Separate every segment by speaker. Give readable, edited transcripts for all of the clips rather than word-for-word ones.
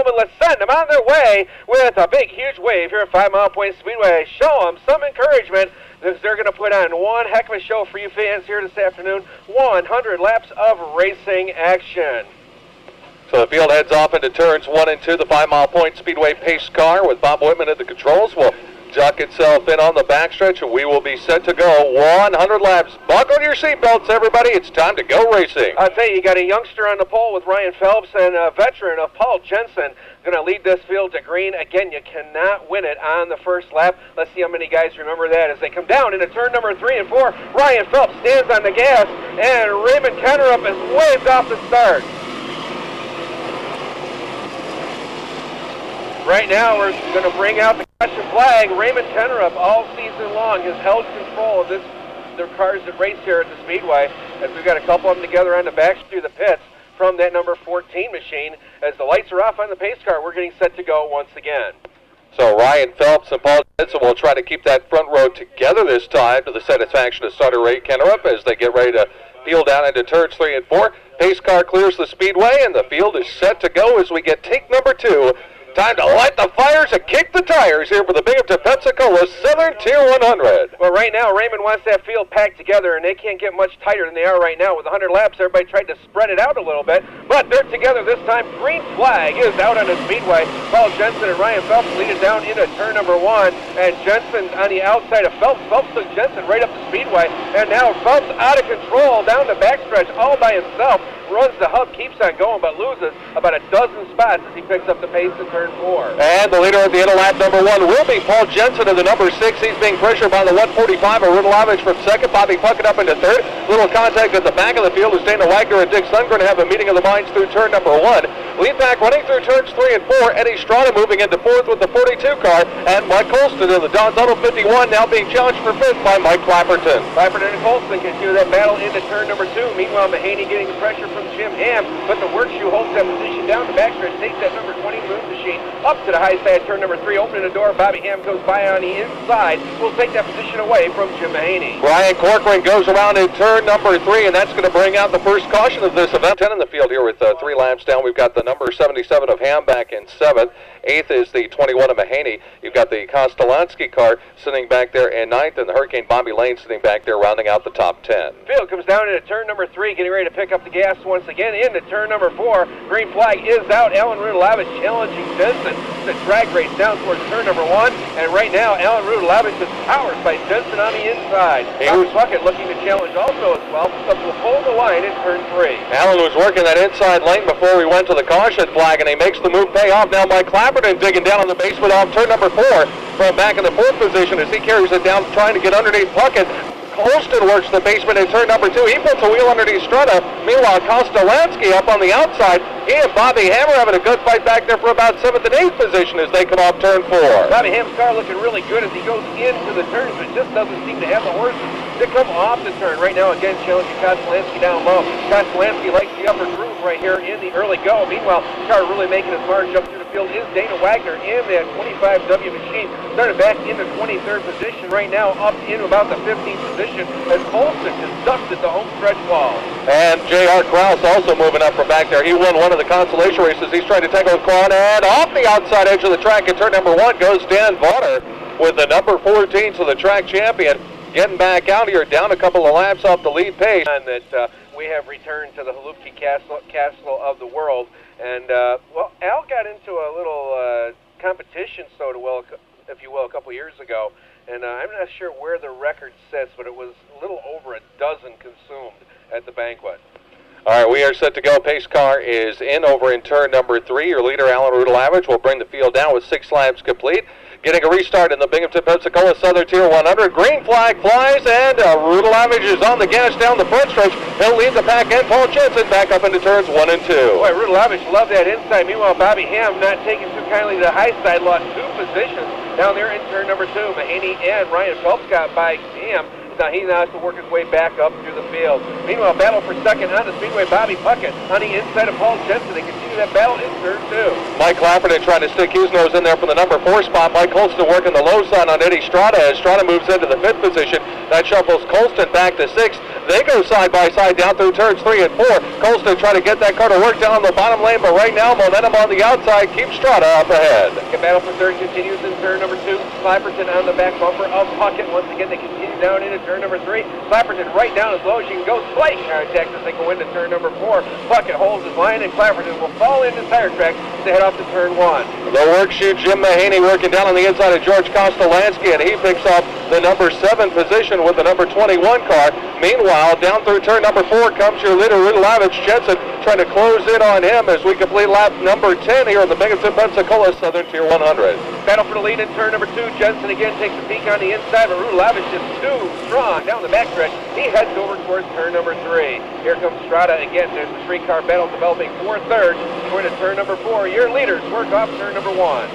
Speaker 1: gentlemen, let's send them on their way with a big, huge wave here at 5 Mile Point Speedway. Show them some encouragement. They're going to put on one heck of a show for you fans here this afternoon. 100 laps of racing action.
Speaker 2: So the field heads off into turns 1 and 2. The 5 Mile Point Speedway pace car with Bob Whitman at the controls will duck itself in on the backstretch, and we will be set to go 100 laps. Buckle your seatbelts, everybody. It's time to go racing.
Speaker 1: I'll tell you, you got a youngster on the pole with Ryan Phelps and a veteran of Paul Jensen going to lead this field to green. Again, you cannot win it on the first lap. Let's see how many guys remember that as they come down into turn number 3 and 4. Ryan Phelps stands on the gas, and Raymond Kennerup is waved off the start. Right now, we're going to bring out the caution flag. Raymond Kennerup, all season long, has held control of their cars that race here at the Speedway, as we've got a couple of them together on the back through the pits from that number 14 machine. As the lights are off on the pace car, we're getting set to go once again.
Speaker 2: So Ryan Phelps and Paul Jensen will try to keep that front row together this time to the satisfaction of starter Ray Kennerup as they get ready to field down into turns 3 and 4. Pace car clears the speedway, and the field is set to go as we get take number 2. Time to light the fires and kick the tires here for the Binghamton Pensacola Southern Tier 100.
Speaker 1: Well, right now, Raymond wants that field packed together, and they can't get much tighter than they are right now. With 100 laps, everybody tried to spread it out a little bit, but they're together this time. Green flag is out on the speedway. Paul Jensen and Ryan Phelps lead it down into turn number 1, and Jensen's on the outside of Phelps. Phelps took Jensen right up the speedway, and now Phelps out of control down the backstretch all by himself. Runs the hub, keeps on going, but loses about a dozen spots as he picks up the pace in turn 4.
Speaker 2: And the leader at the end of lap number 1 will be Paul Jensen in the number 6. He's being pressured by the 145 of Rudalovich from second. Bobby Puckett up into third. Little contact at the back of the field as Dana Wagner and Dick Sundgren have a meeting of the minds through turn number 1. Lead back running through turns 3 and 4. Eddie Strada moving into 4th with the 42 car. And Mike Colston in the Don Tuttle 51 now being challenged for 5th by Mike Clapperton.
Speaker 1: Clapperton and Colston continue that battle into turn number 2. Meanwhile, Mahaney getting the pressure from Jim Ham, but the work shoe holds that position down the backstretch, takes that number 20 Moon Machine up to the high side, turn number 3, opening the door. Bobby Ham goes by on the inside. We'll take that position away from Jim Mahaney.
Speaker 2: Brian Corcoran goes around in turn number 3, and that's going to bring out the first caution of this event. 10 in the field here with 3 laps down. We've got the number 77 of Ham back in 7th. 8th is the 21 of Mahaney. You've got the Kostolansky car sitting back there in 9th, and the Hurricane Bobby Lane sitting back there rounding out the top 10.
Speaker 1: Field comes down into turn number 3, getting ready to pick up the gas once again into turn number 4. Green flag is out. Alan Rudalovich challenging Jensen. The drag race down towards turn number 1, and right now Alan Rudalovich is powered by Jensen on the inside. Bobby Puckett looking to challenge also as well, but will hold the line in turn 3.
Speaker 2: Alan was working that inside lane before we went to the caution flag, and he makes the move pay off. Now Mike Clapperton digging down on the basement off turn number 4 from back in the 4th position as he carries it down trying to get underneath Puckett. Colston works the basement in turn number 2. He puts a wheel underneath Strutta. Meanwhile, Kostolansky up on the outside. He and Bobby Ham are having a good fight back there for about 7th and 8th position as they come off turn 4.
Speaker 1: Bobby Ham's car looking really good as he goes into the turns, but just doesn't seem to have the horses to come off the turn. Right now, again, challenging Kostolansky down low. Kostolansky likes the upper groove right here in the early go. Meanwhile, the car really making his march up through the field is Dana Wagner in that 25W machine. Started back in the 23rd position right now, up in about the 15th position as Colston just dusted the home stretch wall.
Speaker 2: And J.R. Krause also moving up from back there. He won one of the consolation races. He's trying to tackle the quad, and off the outside edge of the track at turn number 1 goes Dan Vaughter with the number 14, so the track champion getting back out here, down a couple of laps off the lead pace.
Speaker 1: And that we have returned to the Halupki Castle of the world. And, well, Al got into a little competition, if you will, a couple years ago. And I'm not sure where the record sits, but it was a little over a dozen consumed at the banquet.
Speaker 2: All right, we are set to go. Pace car is in over in turn number 3. Your leader, Alan Rudalovich, will bring the field down with 6 laps complete. Getting a restart in the Binghamton Pensacola Southern Tier 100. Green flag flies, and Rudalovich is on the gas down the front stretch. He'll lead the pack, and Paul Jensen back up into turns 1 and 2.
Speaker 1: Boy, Rudalovich loved that inside. Meanwhile, Bobby Ham not taking too kindly to the high side, lost 2 positions down there in turn number 2. Mahaney and Ryan Phelps got by Ham. Now he has to work his way back up through the field. Meanwhile, battle for second on the Speedway, Bobby Puckett on the inside of Paul Jensen. They continue that battle in turn 2.
Speaker 2: Mike Clapperton trying to stick his nose in there from the number 4 spot. Mike Colston working the low side on Eddie Strada as Strada moves into the 5th position. That shuffles Colston back to 6th. They go side by side down through turns 3 and 4. Colston trying to get that car to work down the bottom lane, but right now momentum on the outside keeps Strada up ahead.
Speaker 1: The battle for third continues in turn number 2. Clapperton on the back bumper of Puckett. Once again, they continue down into turn number 3. Clapperton right down as low as you can go. Slight contact as they go into turn number 4. Puckett holds his line, and Clapperton will fall into tire track to head off to turn 1.
Speaker 2: The work shoot, Jim Mahaney working down on the inside of George Kostolansky, and he picks up the number 7 position with the number 21 car. Meanwhile, down through turn number 4 comes your leader, Rudalavich. Jensen trying to close in on him as we complete lap number 10 here in the Binghamton Pensacola Southern Tier 100.
Speaker 1: Battle for the lead in turn number 2. Jensen again takes a peek on the inside, but Rudalavich is too strong down the backstretch. He heads over towards turn number 3. Here comes Strada again. There's the three-car battle developing for third. Going to turn number 4. Your leaders work off turn number 1.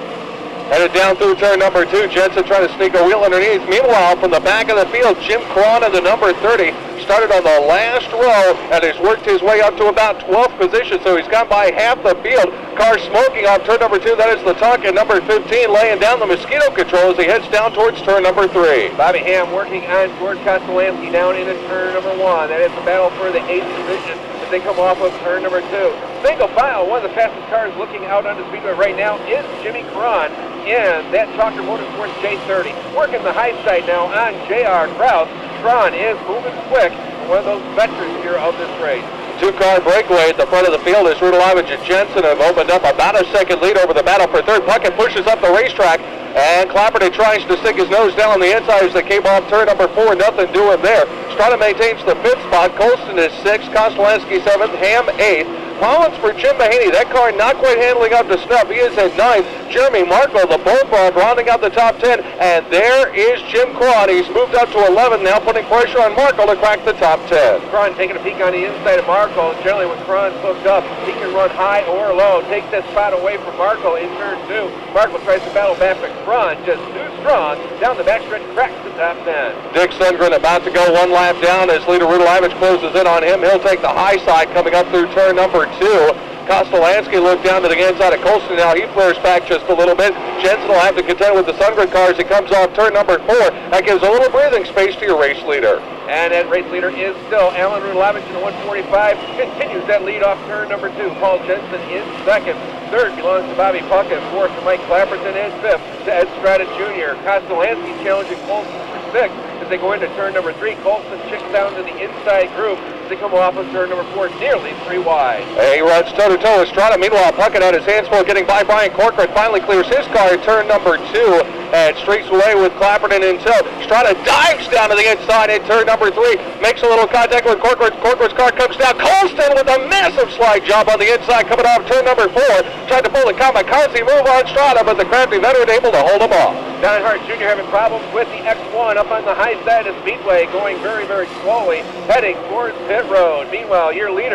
Speaker 2: Headed down through turn number 2, Jensen trying to sneak a wheel underneath. Meanwhile, from the back of the field, Jim Cron in the number 30 started on the last row and has worked his way up to about 12th position, so he's gone by half the field. Car smoking off turn number 2, that is the Tonka number 15, laying down the mosquito control as he heads down towards turn number 3.
Speaker 1: Bobby Ham working on George Kostolansky down into turn number 1. That is the battle for the 8th position as they come off of turn number 2. Single file, one of the fastest cars looking out on the Speedway right now is Jimmy Cron in that Chalker Motorsports J30. Working the high side now on J.R. Krause. Cron is moving quick. One of those veterans here of this race.
Speaker 2: Two-car breakaway at the front of the field as Rudalavich and Jensen have opened up about a second lead over the battle for third. Puckett pushes up the racetrack, and Clapperton tries to stick his nose down on the inside as they came off turn number 4. Nothing doing there. Strada maintains the 5th spot. Colston is 6th. Kostolansky 7th. Ham 8th. Collins for Jim Mahaney. That car not quite handling up to snuff. He is at 9th. Jeremy Markle, the Bulldog, rounding out the top 10. And there is Jim Cron. He's moved up to 11, now putting pressure on Markle to crack the top 10.
Speaker 1: Cron taking a peek on the inside of Markle. Generally, when Cron's hooked up, he can run high or low. Takes that spot away from Markle in turn 2. Markle tries to battle back, but Cron just too strong. Down the backstretch, cracks the top 10.
Speaker 2: Dick Sundgren about to go one lap down as leader Rudalavich closes in on him. He'll take the high side coming up through turn number 2. Kostolansky looked down to the inside of Colston. Now he flares back just a little bit. Jensen will have to contend with the Sundgren car as he comes off turn number 4. That gives a little breathing space to your race leader.
Speaker 1: And that race leader is still Alan Rudalavich in the 145. Continues that lead off turn number 2. Paul Jensen in 2nd. 3rd belongs to Bobby Puckett. 4th to Mike Clapperton. And 5th to Ed Strada Jr. Kostolansky challenging Colston for 6th. As they go into turn number 3, Colston chicks down to the inside group as they come off of turn number 4, nearly 3 wide.
Speaker 2: He runs toe-to-toe with Strada. Meanwhile, Puckett had his hands full getting by Brian Corcoran. Finally clears his car at turn number 2 and streaks away with Clapperton in tow. Strada dives down to the inside at turn number 3. Makes a little contact with Corcoran. Corcoran's car comes down. Colston with a massive slide job on the inside coming off turn number 4. Tried to pull the kamikaze move on Strada, but the crafty veteran able to hold him off.
Speaker 1: Don Hart Jr. having problems with the X1 up on the high side of Speedway, going very, very slowly, heading towards pit road. Meanwhile, your lead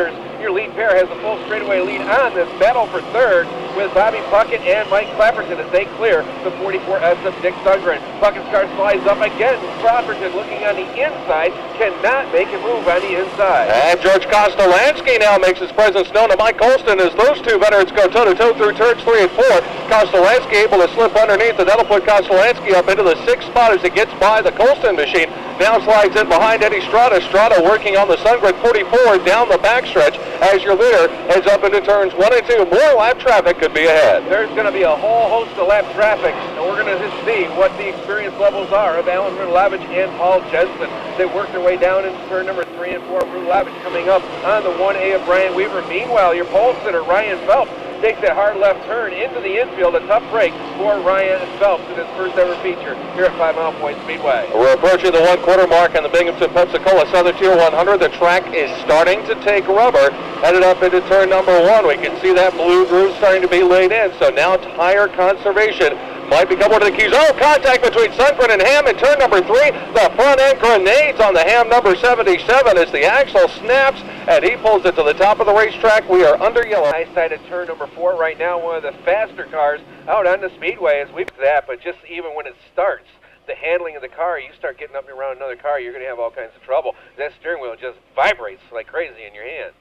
Speaker 1: pair has a full straightaway lead on this battle for third with Bobby Puckett and Mike Clapperton as they clear the 44S of Dick Sundgren. Puckett's car slides up again. Clapperton looking on the inside, cannot make a move on the inside.
Speaker 2: And George Kostolansky now makes his presence known to Mike Colston as those two veterans go toe-to-toe through turns 3 and 4. Kostolansky able to slip underneath, and that'll put Kostolansky up into the 6th spot as he gets by the Colston machine. Now slides in behind Eddie Strada. Strada working on the Sundgren 44 down the backstretch as your leader heads up into turns 1 and 2. More lap traffic could be ahead.
Speaker 1: There's going to be a whole host of lap traffic, and we're going to see what the experience levels are of Alan Rudalavich and Paul Jensen. They work their way down into turn number 3 and 4. Rudalavich coming up on the 1A of Brian Weaver. Meanwhile, your pole sitter, Ryan Phelps, takes that hard left turn into the infield. A tough break for Ryan Phelps in his first ever feature here at 5 Mile Point Speedway.
Speaker 2: We're approaching the 1/4 mark on the Binghamton Pensacola Southern Tier 100. The track is starting to take rubber. Headed up into turn number 1. We can see that blue groove starting to be laid in. So now tire conservation might become one of the keys. Oh, contact between Sundgren and Ham in turn number 3. The front end grenades on the Ham number 77 as the axle snaps and he pulls it to the top of the racetrack. We are under yellow.
Speaker 1: High side at turn number 4 right now. One of the faster cars out on the Speedway as we that, but just even when it starts, the handling of the car, you start getting up and around another car, you're going to have all kinds of trouble. That steering wheel just vibrates like crazy in your hand.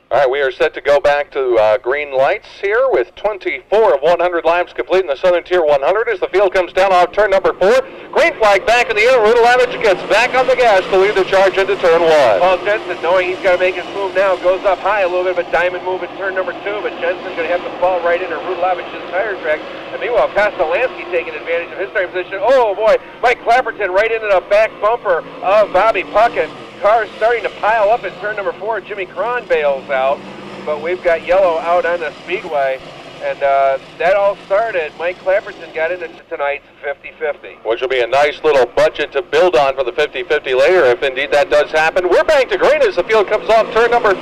Speaker 2: All right, we are set to go back to green lights here with 24 of 100 laps complete in the Southern Tier 100 as the field comes down off turn number 4. Green flag back in the air. Rudolevich gets back on the gas to lead the charge into turn 1.
Speaker 1: Paul Jensen, knowing he's got to make his move now, goes up high, a little bit of a diamond move at turn number 2, but Jensen's going to have to fall right into Rudelovich's tire track. And meanwhile, Kostolansky taking advantage of his tire position. Oh boy, Mike Clapperton right into the back bumper of Bobby Puckett. Cars starting to pile up at turn number 4. Jimmy Cron bails out, but we've got yellow out on the speedway. And that all started. Mike Clapperton got into tonight's 50-50.
Speaker 2: Which will be a nice little budget to build on for the 50-50 later, if indeed that does happen. We're back to green as the field comes off turn number 4,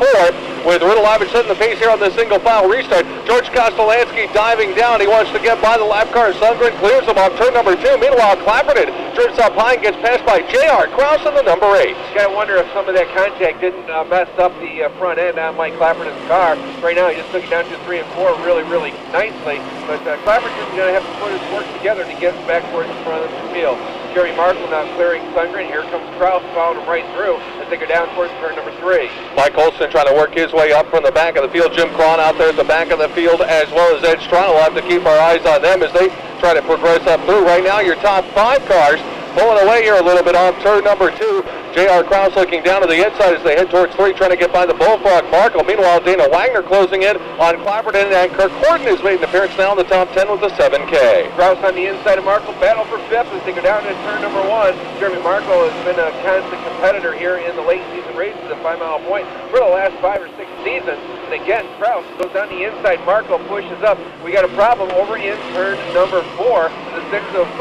Speaker 2: with Rudolevich setting the pace here on the single file restart. George Kostolansky diving down. He wants to get by the lap car. Sundgren clears him off turn number 2. Meanwhile, Clapperton drifts up high and gets passed by J.R. Krause in the number 8.
Speaker 1: You gotta wonder if some of that contact didn't mess up the front end on Mike Clapperton's car. Right now, he just took it down to 3 and 4 really nicely, but Clapperton's going to have to put his work together to get back towards the front of the field. Jerry Markle now clearing Sundgren. Here comes Krause following him right through as they go down towards turn number 3.
Speaker 2: Mike Olson trying to work his way up from the back of the field. Jim Cron out there at the back of the field, as well as Ed Strano. We'll have to keep our eyes on them as they try to progress up through. Right now, your top 5 cars pulling away here a little bit on turn number 2. J.R. Krause looking down to the inside as they head towards 3, trying to get by the Bullfrog Markle. Meanwhile, Dana Wagner closing in on Clapperton, and Kirkwood has made an appearance now in the top 10 with the 7K.
Speaker 1: Krause on the inside of Markle, battle for 5th as they go down to turn number 1. Jeremy Markle has been a constant competitor here in the late season races at 5 Mile Point for the last 5 or 6 seasons. And again, Krause goes down the inside, Markle pushes up. We got a problem over in turn number 4. The 6 of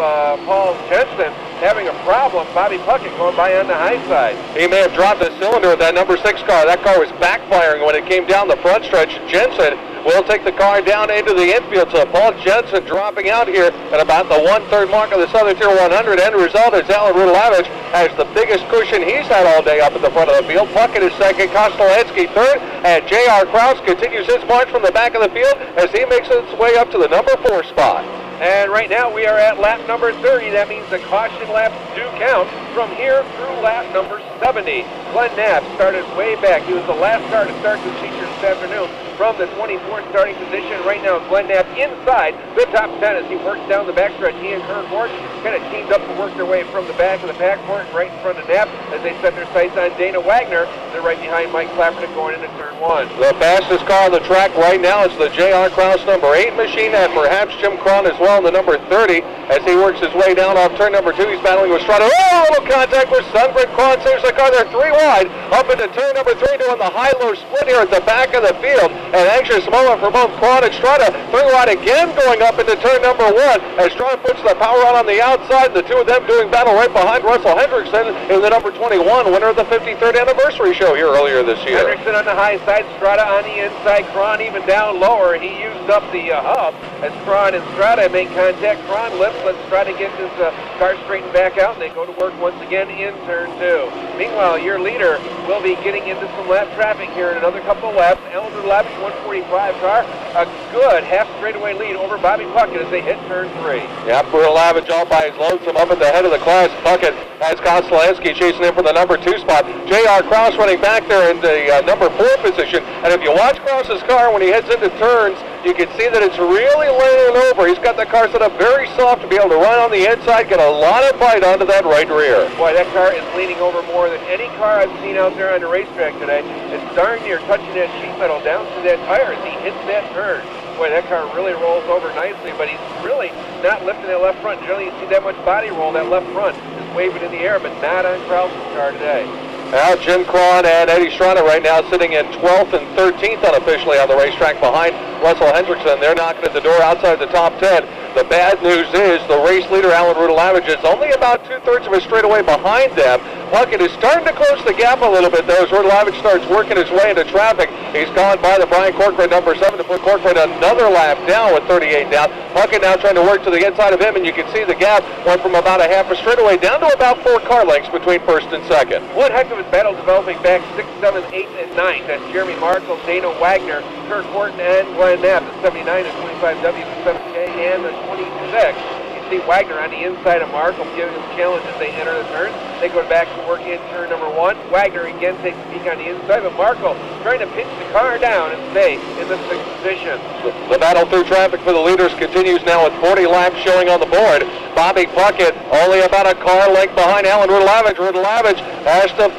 Speaker 1: Paul Jensen having a problem. Bobby Puckett going by on the high side.
Speaker 2: He may have dropped a cylinder with that number 6 car. That car was backfiring when it came down the front stretch. Jensen will take the car down into the infield. So Paul Jensen dropping out here at about the 1/3 mark of the Southern Tier 100. End result is Alan Rudolevich has the biggest cushion he's had all day up at the front of the field. Puckett is second, Kostolansky third, and J.R. Krause continues his march from the back of the field as he makes his way up to the number 4 spot.
Speaker 1: And right now we are at lap number 30. That means the caution laps do count from here through lap number 70. Glenn Knapp started way back. He was the last car to start this feature this afternoon from the 24th starting position. Right now Glenn Knapp inside the top 10 as he works down the backstretch. He and Kirkwood kind of teamed up to work their way from the back of the pack court right in front of Knapp as they set their sights on Dana Wagner. They're right behind Mike Clapperton going into turn 1.
Speaker 2: The fastest car on the track right now is the J.R. Krause number 8 machine, and perhaps Jim Cron as well in the number 30 as he works his way down off turn number 2. He's battling with Strada. Oh, a little contact with Sundgren. Cron saves the car. They're 3 wide up into turn number 3, doing the high-low split here at the back of the field. An anxious moment for both Cron and Strada. 3 wide again going up into turn number 1 as Strada puts the power on the outside. The two of them doing battle right behind Russell Hendrickson in the number 21, winner of the 53rd anniversary show here earlier this year.
Speaker 1: Hendrickson on the high side, Strada on the inside, Cron even down lower. He used up the hub as Cron and Strada make contact. Cron lifts, lets Strada get his car straightened back out, and they go to work once again in turn 2. Meanwhile, your leader will be getting into some lap traffic here in another couple of laps. Alan Rudolevich, 145 car, a good half straightaway lead over Bobby Puckett as they hit turn 3.
Speaker 2: Yep, Rudolevich all by his lonesome up at the head of the class. Puckett has Kostolansky chasing him for the number 2 spot. J.R. Krause running back there in the number 4 position. And if you watch Krause's car when he heads into turns, you can see that it's really laying over. He's got the car set up very soft to be able to run on the inside, get a lot of bite onto that right rear.
Speaker 1: Boy, that car is leaning over more than any car I've seen out there on the racetrack today. It's darn near touching that sheet metal down to that tire as he hits that turn. Boy, that car really rolls over nicely, but he's really not lifting that left front. Generally, you see that much body roll. That left front is waving in the air, but not on Krause's car today.
Speaker 2: Now Jim Cron and Eddie Strada right now sitting in 12th and 13th unofficially on the racetrack behind Russell Hendrickson. They're knocking at the door outside the top 10. The bad news is the race leader, Alan Rudolevich, is only about 2/3 of a straightaway behind them. Puckett is starting to close the gap a little bit, though, as Rudolevich starts working his way into traffic. He's gone by the Brian Corcoran number 7 to put Corcoran another lap down with 38 down. Puckett now trying to work to the inside of him, and you can see the gap went from about a half a straightaway down to about 4 car lengths between first and second.
Speaker 1: One heck of a battle developing back 6th, 7th, 8th, and 9th. That's Jeremy Markle, Dana Wagner, Kirk Horton, and Glenn Knapp, the 79 and 25W, the 7K, and the 26. You see Wagner on the inside of Markle, giving him a challenge as they enter the turn. They go back to work in turn number 1. Wagner again takes a peek on the inside, but Markle trying to pinch the car down and stay in the 6th position.
Speaker 2: The battle through traffic for the leaders continues now with 40 laps showing on the board. Bobby Puckett only about a car length behind Alan Rudalavage. Rudalavage has to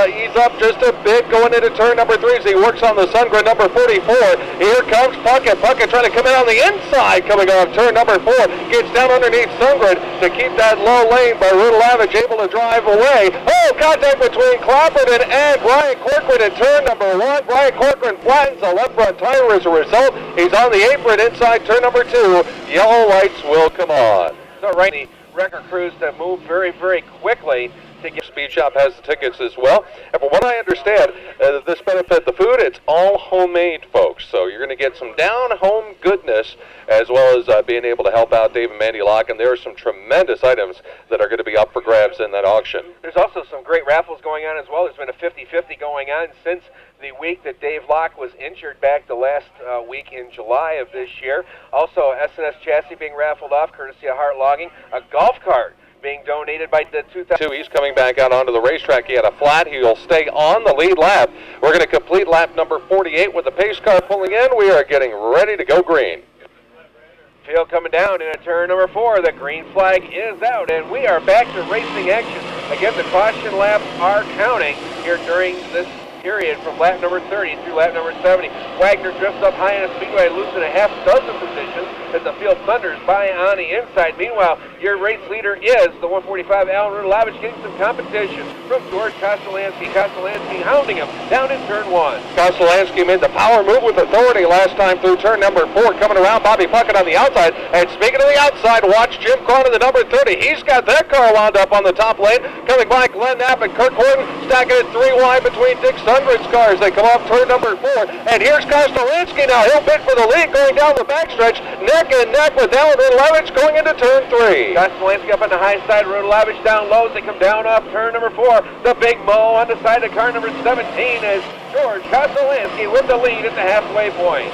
Speaker 2: ease up just a bit going into turn number 3 as he works on the sun grid number 44. Here comes Puckett. Puckett trying to come in on the inside coming off turn number 4. Gets down underneath sun grid to keep that low lane, but Rudalavage able to drive away. Oh, contact between Clapperton and Brian Kirkwood in turn number 1. Brian Kirkwood flattens the left front tire as a result. He's on the apron inside turn number 2. Yellow lights will come on.
Speaker 1: So right, the wrecker crews to move very, very quickly to get.
Speaker 2: Speed Shop has the tickets as well. And from what I understand, this benefit the food, it's all homemade, folks. So you're going to get some down-home goodness as well as being able to help out Dave and Mandy Locke. And there are some tremendous items that are going to be up for grabs in that auction.
Speaker 1: There's also some great raffles going on as well. There's been a 50-50 going on since the week that Dave Locke was injured back the last week in July of this year. Also, S&S chassis being raffled off courtesy of Hart Logging. A golf cart being donated by the 2000.
Speaker 2: He's coming back out onto the racetrack. He had a flat. He'll stay on the lead lap. We're going to complete lap number 48 with the pace car pulling in. We are getting ready to go green.
Speaker 1: Field coming down in turn number 4. The green flag is out, and we are back to racing action. Again, the caution laps are counting here during this period from lap number 30 through lap number 70. Wagner drifts up high in a speedway, losing a half dozen positions as the field thunders by on the inside. Meanwhile, your race leader is the 145 Alan Rudalavage, getting some competition from George Kostolansky. Kostolansky hounding him down in turn 1.
Speaker 2: Kostolansky made the power move with authority last time through turn number 4, coming around Bobby Puckett on the outside. And speaking of the outside, watch Jim Cronin, the number 30. He's got that car wound up on the top lane, coming by Glenn Knapp and Kirk Horton, stacking it 3 wide between Dick Sundgren's cars. They come off turn number 4, and here's Kostolansky now. He'll bid for the lead going down the backstretch, neck and neck with Alan Rudalavage going into turn 3.
Speaker 1: Kostolansky up on the high side, Rudalavage down low as they come down off turn number 4. The big mow on the side of car number 17 is George Kostolansky with the lead at the halfway point.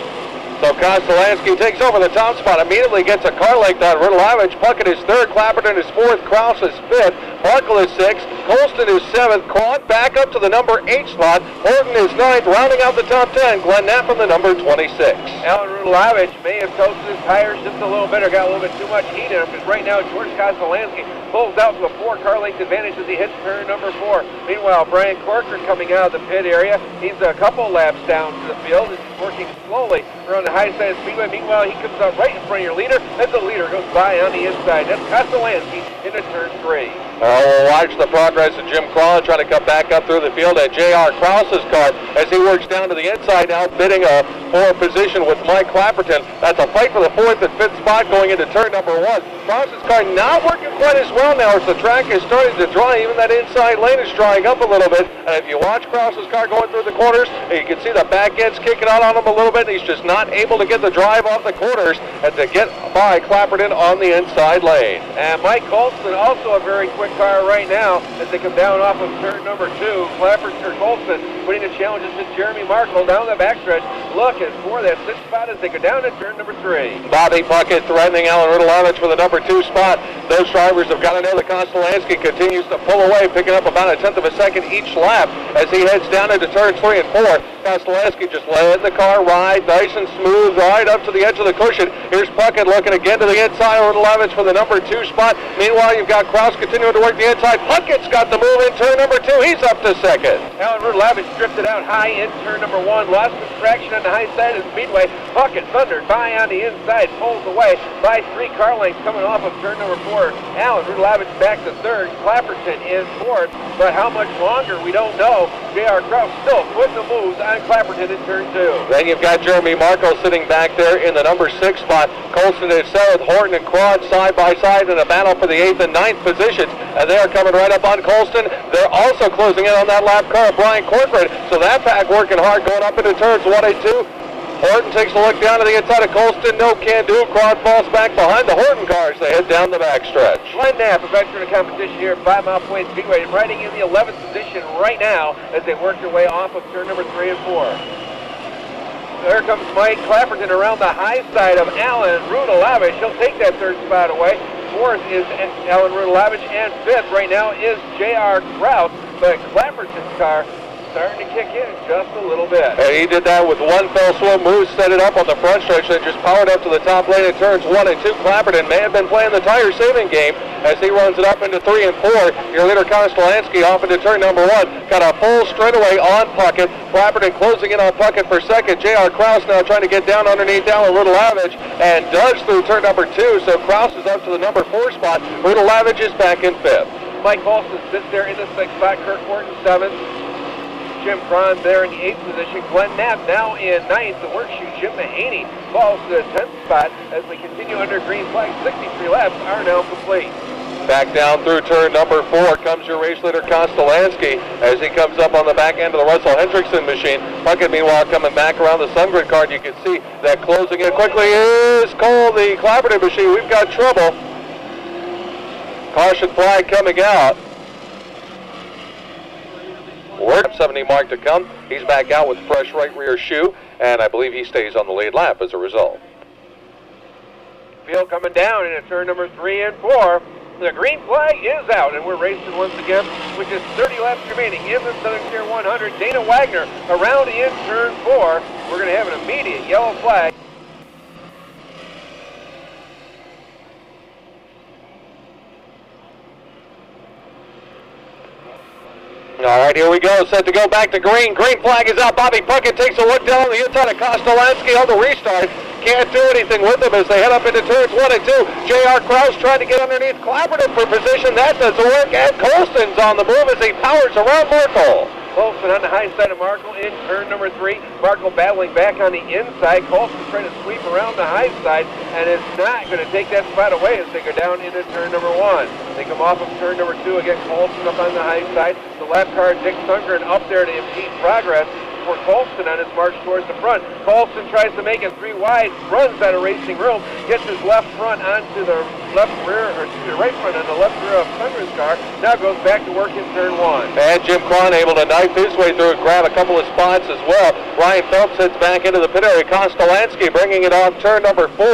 Speaker 2: So Kostolansky takes over the top spot, immediately gets a car length on Rudalavage. Puckett is 3rd, Clapperton is 4th, Kraus is 5th, Markle is 6th, Colston is 7th, Quad back up to the number 8 spot, Horton is 9th, rounding out the top 10, Glenn Knapp on the number 26.
Speaker 1: Alan Rudalavage may have toasted his tires just a little bit or got a little bit too much heat in him, because right now George Kostolansky pulls out to a 4-car length advantage as he hits turn number 4. Meanwhile, Brian Corcoran coming out of the pit area, he's a couple laps down to the field as he's working slowly around the high side of Speedway. Meanwhile, he comes out right in front of your leader as the leader goes by on the inside. That's Kostolansky into turn 3.
Speaker 2: We'll watch the progress of Jim Cronin trying to come back up through the field at J.R. Krause's car as he works down to the inside now, bidding for a position with Mike Clapperton. That's a fight for the 4th and 5th spot going into turn number 1. Krause's car not working quite as well now as the track is starting to dry. Even that inside lane is drying up a little bit. And if you watch Krause's car going through the corners, you can see the back end's kicking out on him a little bit. He's just not able to get the drive off the corners and to get by Clapperton on the inside lane.
Speaker 1: And Mike Colston, also a very quick car right now as they come down off of turn number 2. Colston putting the challenges to Jeremy Markle down the backstretch, looking for that 6th spot as they go down to turn number 3.
Speaker 2: Bobby Puckett threatening Alan Rudalavage for the number 2 spot. Those drivers have got to know that Kostolansky continues to pull away, picking up about a 1/10 of a second each lap as he heads down into turns 3 and 4. Kostolansky just letting the car ride nice and smooth right up to the edge of the cushion. Here's Puckett looking again to the inside of Rudalavage for the number 2 spot. Meanwhile, you've got Kraus continuing to work the inside. Puckett's got the move in turn number 2. He's up to 2nd.
Speaker 1: Alan Rudalavage drifted out high in turn number 1, lost some traction on the high side of the Speedway. Puckett thundered by on the inside, pulls away by 3 car lengths coming off of turn number 4. Alan Rudalavage back to 3rd, Clapperton in 4th, but how much longer, we don't know. J.R. Kraus still putting the moves on Clapperton in turn 2.
Speaker 2: Then you've got Jeremy Markle sitting back there in the number 6 spot. Colston is 7th, Horton and Quad side by side in a battle for the 8th and 9th positions, and they are coming right up on Colston. They're also closing in on that lap car, Brian Corcoran, so that pack working hard going up into turns 1 and 2. Horton takes a look down to the inside of Colston. No can do. Quad falls back behind the Horton cars. They head down the backstretch.
Speaker 1: Glenn Knapp, a veteran of competition here at 5 Mile Point Speedway, riding in the 11th position right now as they work their way off of turn number 3 and 4. There comes Mike Clapperton around the high side of Alan Rudalavage. He'll take that 3rd spot away. fourth is Alan Rudalavich, and fifth right now is J.R. Kraus, but Clapperton's car starting to kick in just a little bit.
Speaker 2: And he did that with one fell swoop move, set it up on the front stretch, and just powered up to the top lane in turns 1 and 2. Clapperton may have been playing the tire saving game as he runs it up into 3 and 4. Your leader Kostolansky off into turn number 1. Got a full straightaway on Puckett. Clapperton closing in on Puckett for second. J.R. Kraus now trying to get down underneath Alan Rudalavich and dodge through turn number 2. So Kraus is up to the number 4 spot. Rudalavich is back in 5th.
Speaker 1: Mike Paulson sits there in the 6th spot. Kirkwood in 7th. Jim Cron there in the 8th position. Glenn Knapp now in 9th. The workshoe Jim Mahaney falls to the 10th spot as we continue under green flag. 63 laps are now complete.
Speaker 2: Back down through turn number 4 comes your race leader Kostolansky as he comes up on the back end of the Russell Hendrickson machine. Puckett meanwhile coming back around the Sundgren car, and you can see that closing in quickly is Cole, the Clapperton machine. We've got trouble. Caution flag coming out. Word 70 mark to come. He's back out with fresh right rear shoe, and I believe he stays on the lead lap as a result.
Speaker 1: Field coming down into turn number 3 and 4. The green flag is out, and we're racing once again with just 30 laps remaining in the Southern Tier 100. Dana Wagner around in turn 4. We're going to have an immediate yellow flag.
Speaker 2: All right, here we go. Set to go back to green. Green flag is out. Bobby Puckett takes a look down on the inside of Kostolansky on the restart. Can't do anything with them as they head up into turns 1 and 2. J.R. Kraus trying to get underneath Clapperton for position. That doesn't work. And Colston's on the move as he powers around Merkel.
Speaker 1: Colston on the high side of Markle in turn number 3. Markle battling back on the inside. Colston trying to sweep around the high side and is not going to take that spot away as they go down into turn number 1. They come off of turn number 2 again. Colston up on the high side. The lap car, Dick Sundgren, up there to impede progress for Colston on his march towards the front. Colston tries to make it 3 wide, runs out of racing room, gets his left front onto the left rear, or excuse me, right front on the left rear of Sundgren's car. Now goes back to work in turn 1.
Speaker 2: And Jim Cron able to knife his way through and grab a couple of spots as well. Ryan Phelps heads back into the pit area. Kostolansky bringing it off turn number 4.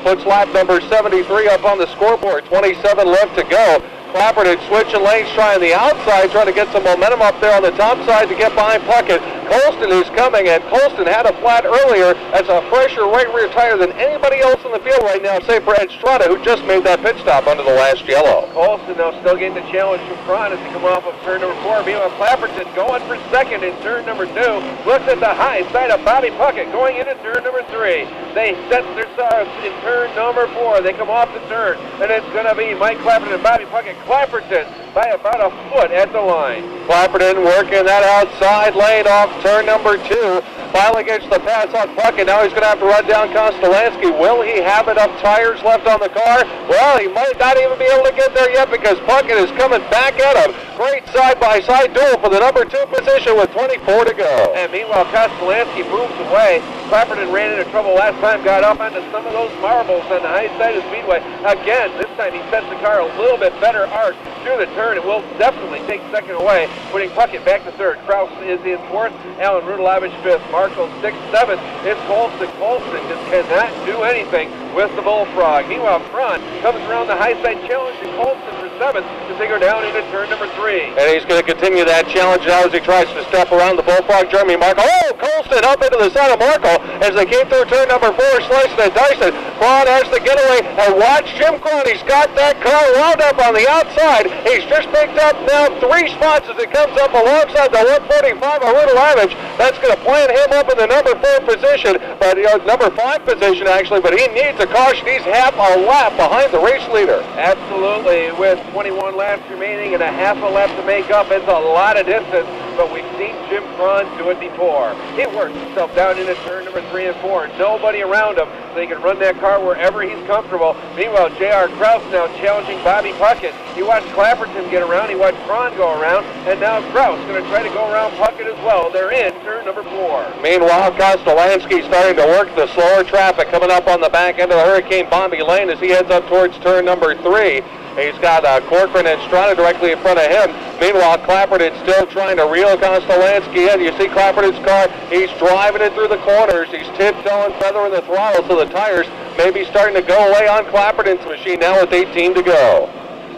Speaker 2: Puts lap number 73 up on the scoreboard. 27 left to go. Clapperton switching lanes, trying the outside, trying to get some momentum up there on the top side to get behind Puckett. Colston is coming, and Colston had a flat earlier. That's a fresher right rear tire than anybody else in the field right now, save for Ed Strada, who just made that pit stop under the last yellow.
Speaker 1: Colston, though, still getting the challenge from Cron as they come off of turn number 4. Meanwhile, Clapperton going for second in turn number 2. Looks at the high side of Bobby Puckett going into turn number 3. They set their stars in turn number 4. They come off the turn, and it's going to be Mike Clapperton and Bobby Puckett. Clapperton by about a foot at the line.
Speaker 2: Clapperton working that outside lane off turn number 2. Finally gets the pass on Puckett. Now he's going to have to run down Kostolansky. Will he have enough tires left on the car? Well, he might not even be able to get there yet because Puckett is coming back at him. Great side-by-side duel for the number 2 position with 24 to go.
Speaker 1: And meanwhile, Kostolansky moves away. Clapperton ran into trouble last time, got up onto some of those marbles on the high side of Speedway. Again, this time he sets the car a little bit better arc through the turn and will definitely take second away, putting Puckett back to 3rd. Kraus is in 4th. Alan Rudalavich 5th. Markle 6th, 7th. It's Colston. Colston just cannot do anything with the Bullfrog. Meanwhile, Cron comes around the high side, challenging Colston for 7th as they go down into turn number 3.
Speaker 2: And he's going to continue that challenge now as he tries to step around the Bullfrog. Jeremy Markle. Oh, Colston up into the side of Markle as they came through turn number 4, slicing and dicing. Cron has the getaway, and watch Jim Cron. He's got that car wound up on the outside. He's just picked up now 3 spots as it comes up alongside the 145 of Rudalavich. That's going to plant him up in the number 4 position, but number 5 position actually, but he needs a caution. He's half a lap behind the race leader.
Speaker 1: Absolutely, with 21 laps remaining and a half a lap to make up, it's a lot of distance, but we've seen Jim Cron do it before. He works himself down into turn number 3 and 4. Nobody around him, so he can run that car wherever he's comfortable. Meanwhile, J.R. Kraus now challenging Bobby Puckett. He watched Clapperton get around, he watched Cron go around, and now Kraus going to try to go around Puckett as well. They're in turn number 4.
Speaker 2: Meanwhile, Kostolansky starting to work the slower traffic coming up on the back end of the Hurricane Bombi lane as he heads up towards turn number 3. He's got Corcoran and Strada directly in front of him. Meanwhile, Clapperton still trying to reel Kostolansky in. You see Clapperton's car. He's driving it through the corners. He's tiptoeing, feathering the throttle, so the tires may be starting to go away on Clapperton's machine now with 18 to go.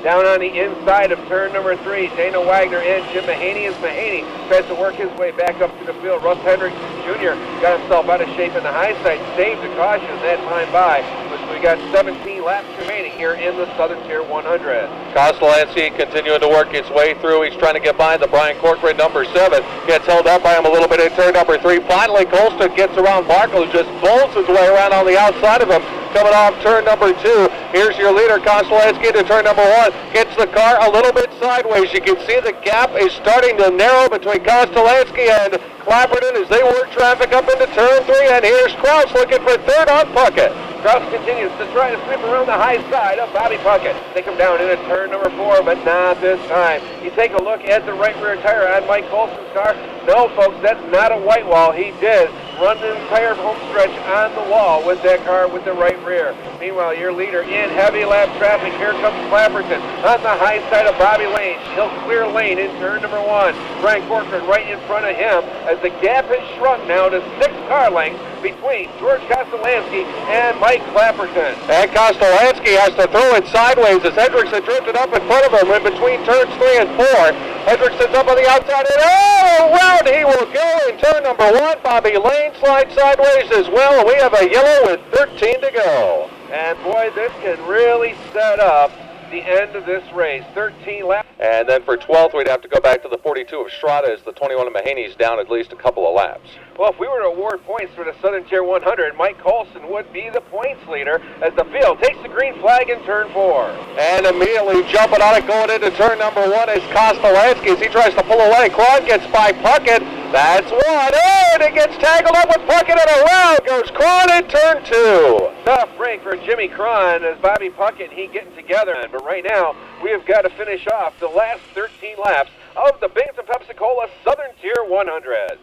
Speaker 1: Down on the inside of turn number 3, Dana Wagner and Jim Mahaney as Mahaney tries to work his way back up to the field. Russ Hendricks Jr. got himself out of shape in the high side, saved the caution that time by. We got 17 laps remaining here in the Southern Tier 100.
Speaker 2: Kostolansky continuing to work his way through. He's trying to get by the Brian Corcoran, number 7. Gets held up by him a little bit in turn number 3. Finally, Colston gets around Markle, who just bolts his way around on the outside of him. Coming off turn number 2. Here's your leader, Kostolansky, to turn number 1. Gets the car a little bit sideways. You can see the gap is starting to narrow between Kostolansky and Clapperton as they work traffic up into turn 3. And here's Kraus looking for third on Puckett.
Speaker 1: Kraus continues to try to sweep around the high side of Bobby Puckett. They come down into turn number 4, but not this time. You take a look at the right rear tire on Mike Colston's car. No, folks, that's not a white wall. He did run the entire home stretch on the wall with that car with the right rear. Meanwhile, your leader in heavy lap traffic. Here comes Clapperton on the high side of Bobby Lane. He'll clear lane in turn number 1. Brian Corcoran right in front of him as the gap has shrunk now to 6 car lengths between George Kostolansky and Mike Clapperton.
Speaker 2: And Kostolansky has to throw it sideways as Hendrickson drifted up in front of him in between turns 3 and 4. Hendrickson's up on the outside and around he will go in turn number 1. Bobby Lane slides sideways as well, and we have a yellow with 13 to go.
Speaker 1: And boy, this can really set up the end of this race. 13 laps.
Speaker 2: And then for 12th, we'd have to go back to the 42 of Strada as the 21 of Mahaney's down at least a couple of laps.
Speaker 1: Well, if we were to award points for the Southern Tier 100, Mike Colston would be the points leader as the field takes the green flag in turn 4.
Speaker 2: And immediately jumping on it going into turn number 1 is Kostolansky as he tries to pull away. Cron gets by Puckett. That's 1. Oh, and it gets tangled up with Puckett and around goes Cron in turn 2.
Speaker 1: Tough break for Jimmy Cron as Bobby Puckett and he getting together. But right now, we have got to finish off the last 13 laps of the Binghamton Pepsi-Cola Southern Tier 100.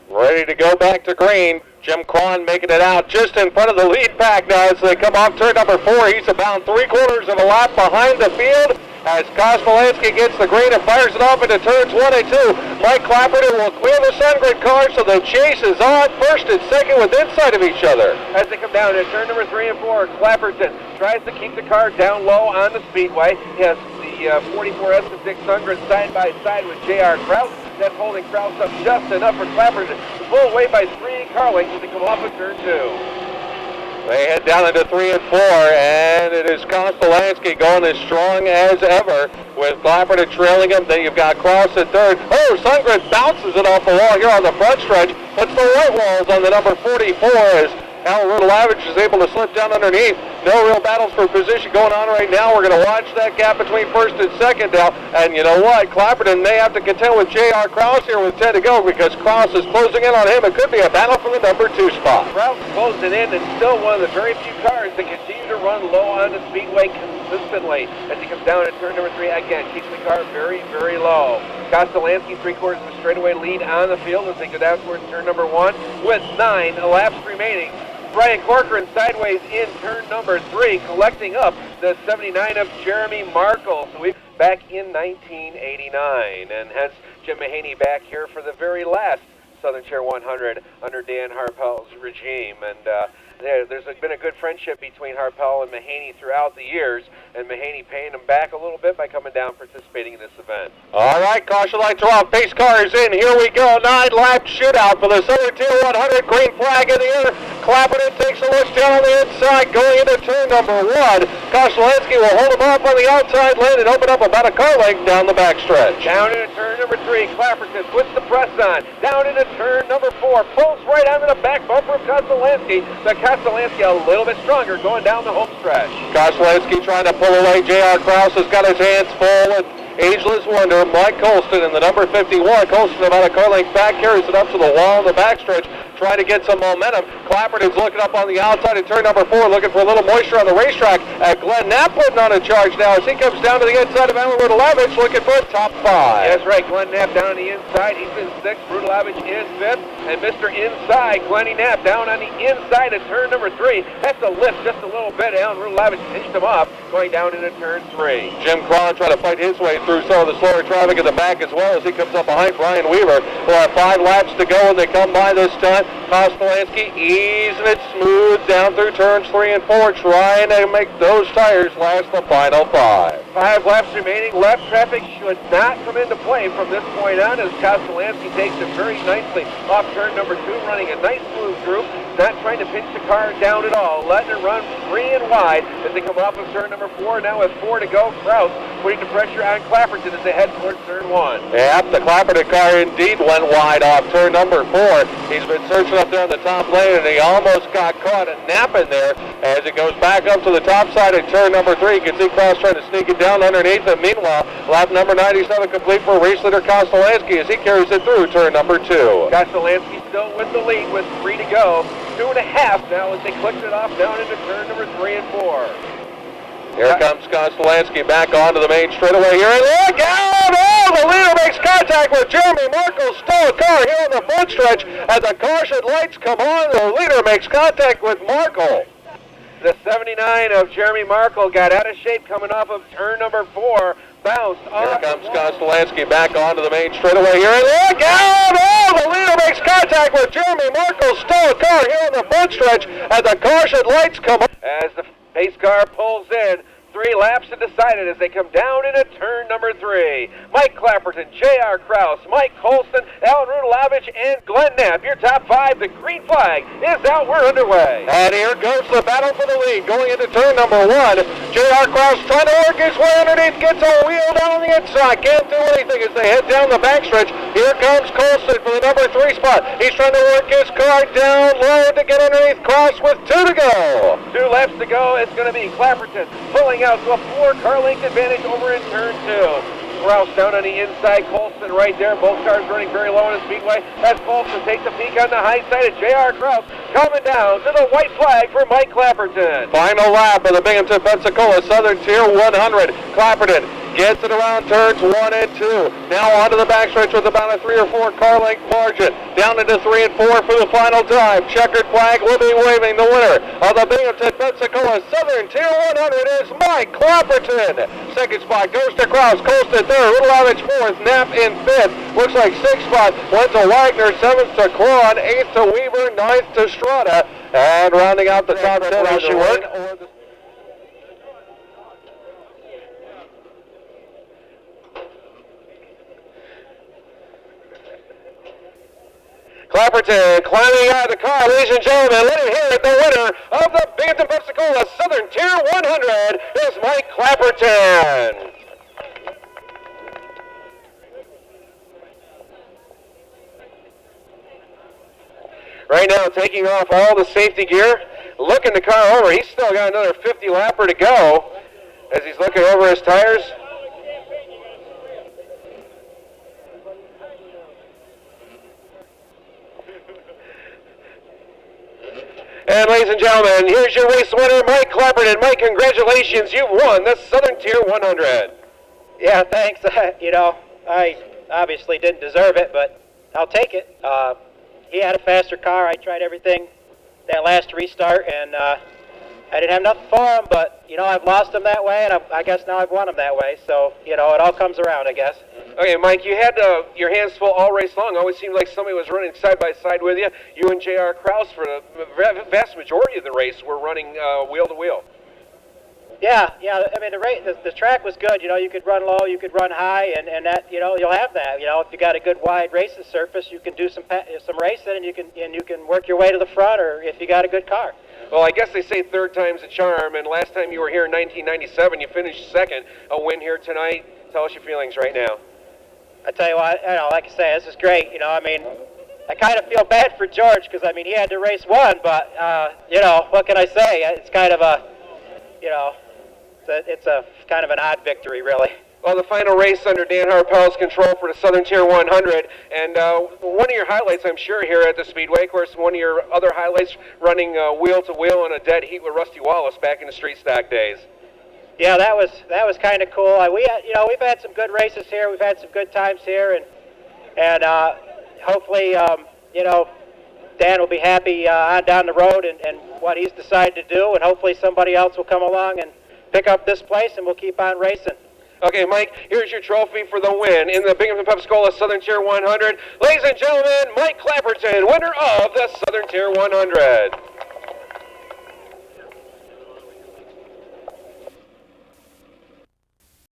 Speaker 2: Ready to go back to green. Jim Cron making it out just in front of the lead pack now as they come off turn number 4. He's about 3/4 of a lap behind the field as Kostolansky gets the green and fires it off into turn 22. Mike Clapperton will clear the SunGrid car, so the chase is on first and second with inside of each other.
Speaker 1: As they come down to turn number 3 and 4, Clapperton tries to keep the car down low on the speedway. He has the 44 S6 SunGrid side by side with J.R. Kraus. That's holding Kraus up just enough for Clapperton to pull away by 3 car lengths as they come off of turn 2.
Speaker 2: They head down into 3 and 4, and it is Kostolansky going as strong as ever with Clapperton trailing him. Then you've got Kraus at third. Oh, Sundgren bounces it off the wall here on the front stretch. Puts the white walls on the number 44 as Al Riddle-Avage is able to slip down underneath. No real battles for position going on right now. We're going to watch that gap between first and second now. And you know what? Clapperton may have to contend with J.R. Kraus here with 10 to go because Kraus is closing in on him. It could be a battle for the number 2 spot.
Speaker 1: Kraus closing in and still one of the very few cars that continue to run low on the speedway consistently. As he comes down at turn number 3, again, keeping the car very, very low. Kostolansky 3/4 of a straightaway lead on the field as they go down towards turn number 1 with 9 laps remaining. Brian Corcoran sideways in turn number 3, collecting up the 79 of Jeremy Markle. So we're back in 1989, and hence Jim Mahaney back here for the very last Southern Tier 100 under Dan Harpel's regime. And there's been a good friendship between Harpel and Mahaney throughout the years, and Mahaney paying him back a little bit by coming down participating in this event.
Speaker 2: All right, caution lights are off. Pace car is in. Here we go. 9-lap shootout for the Southern Tier 100. Green flag in the air. Clapperton takes a look down on the inside going into turn number 1. Kostolansky will hold him off on the outside lane and open up about a car length down the backstretch.
Speaker 1: Down into turn number 3. Clapperton puts the press on. Down into turn number 4. Pulls right onto the back bumper of Kostolansky. But Kostolansky a little bit stronger going down the home stretch.
Speaker 2: Kostolansky trying to pull away. J.R. Kraus has got his hands full with Ageless Wonder, Mike Colston in the number 51. Colston about a car length back, carries it up to the wall in the backstretch. trying to get some momentum. Clapperton's looking up on the outside in turn number 4, looking for a little moisture on the racetrack. Glenn Knapp putting on a charge now as he comes down to the inside of Alan Rudalavich, looking for a top 5.
Speaker 1: That's right, Glenn Knapp down on the inside. He's in 6th. Rudalavich in 5th. And Mr. Inside, Glenny Knapp down on the inside of turn number 3. That's a lift just a little bit. Alan Rudalavich pinched him off going down into turn 3.
Speaker 2: Jim Cron trying to fight his way through some of the slower traffic in the back as well as he comes up behind Brian Weaver. We'll have 5 laps to go when they come by this time. Kostolansky easing it smooth down through turns 3 and 4, trying to make those tires last the final 5.
Speaker 1: 5 laps remaining. Left traffic should not come into play from this point on as Kostolansky takes it very nicely off turn number 2, running a nice smooth group, not trying to pinch the car down at all, letting it run free and wide as they come off of turn number 4. Now with 4 to go, Kraus putting the pressure on Clapperton as they head towards turn 1.
Speaker 2: Yep, the Clapperton car indeed went wide off turn number 4. He's been searching up there on the top lane and he almost got caught napping there as it goes back up to the top side of turn number 3. You can see Kraus trying to sneak it down underneath him. Meanwhile, lap number 97 complete for race leader Kostolansky as he carries it through turn number 2.
Speaker 1: Kostolansky still with the lead with 3 to go. 2.5 now as they clicked it off down into turn number 3 and 4.
Speaker 2: Here comes Kostolansky back onto the main straightaway here. And look out! Oh, the leader makes contact with Jeremy Markle. Stole a car here on the front stretch. As the caution lights come on, the leader makes contact with Markle.
Speaker 1: The 79 of Jeremy Markle got out of shape coming off of turn number 4. Bounced off.
Speaker 2: Here comes Kostolansky back onto the main straightaway here. And look out! Oh, the leader makes contact with Jeremy Markle. Stole a car here on the front stretch. As the caution lights come on.
Speaker 1: As the pace car pulls in, 3 laps are decided as they come down into turn number 3. Mike Clapperton, J.R. Kraus, Mike Colston, Alan Rudalavich, and Glenn Knapp. Your top 5. The green flag is out. We're underway.
Speaker 2: And here goes the battle for the lead going into turn number 1. J.R. Kraus trying to work his way underneath, gets a wheel down on the inside. Can't do anything as they head down the backstretch. Here comes Colston for the number 3 spot. He's trying to work his car down low to get underneath Kraus with 2 to go.
Speaker 1: 2 laps to go. It's going to be Clapperton pulling out to a 4-car length advantage over in turn 2. Kraus down on the inside, Colston right there. Both cars running very low in the speedway. As Colston takes a peek on the high side of J.R. Kraus, coming down to the white flag for Mike Clapperton.
Speaker 2: Final lap of the Binghamton Pensacola Southern Tier 100. Clapperton gets it around turns 1 and 2. Now onto the backstretch with about a 3 or 4 car length margin. Down into 3 and 4 for the final time. Checkered flag will be waving. The winner of the Binghamton Pensacola Southern Tier 100 is Mike Clapperton. Second spot goes to Kraus. Colston third. Rudalavich 4th. Knapp in 5th. Looks like 6th spot went to Wagner. 7th to Cron. 8th to Weaver. 9th to Strada. And rounding out the top 10 on the work. Clapperton climbing out of the car, ladies and gentlemen. Let him hear it. The winner of the Binghamton Pensacola Southern Tier 100 is Mike Clapperton. Right now, taking off all the safety gear, looking the car over. He's still got another 50 lapper to go as he's looking over his tires. And ladies and gentlemen, here's your race winner, Mike Clapperton. Mike, congratulations, you've won the Southern Tier 100.
Speaker 3: Yeah, thanks. I obviously didn't deserve it, but I'll take it. He had a faster car. I tried everything that last restart, and I didn't have nothing for him, but, I've lost him that way, and I guess now I've won him that way. So, it all comes around, I guess.
Speaker 1: Okay, Mike, you had your hands full all race long. Always seemed like somebody was running side by side with you. You and J.R. Kraus, for the vast majority of the race, were running wheel to wheel.
Speaker 3: Yeah. I mean, the track was good. You could run low, you could run high, and that you'll have that. If you got a good wide racing surface, you can do some racing, and you can work your way to the front, or if you got a good car.
Speaker 1: Well, I guess they say third time's a charm, and last time you were here in 1997, you finished second. A win here tonight. Tell us your feelings right now.
Speaker 3: I tell you what, like I say, this is great. I kind of feel bad for George because he had to race one, but what can I say? It's kind of a, it's a kind of an odd victory, really.
Speaker 1: Well, the final race under Dan Harpel's control for the Southern Tier 100, and one of your highlights, I'm sure, here at the Speedway, of course, one of your other highlights, running wheel to wheel in a dead heat with Rusty Wallace back in the street stock days.
Speaker 3: Yeah, that was kind of cool. We've had some good races here. We've had some good times here, and hopefully, Dan will be happy on down the road and what he's decided to do, and hopefully somebody else will come along and pick up this place, and we'll keep on racing.
Speaker 1: Okay, Mike, here's your trophy for the win in the Binghamton Pepsi-Cola Southern Tier 100. Ladies and gentlemen, Mike Clapperton, winner of the Southern Tier 100.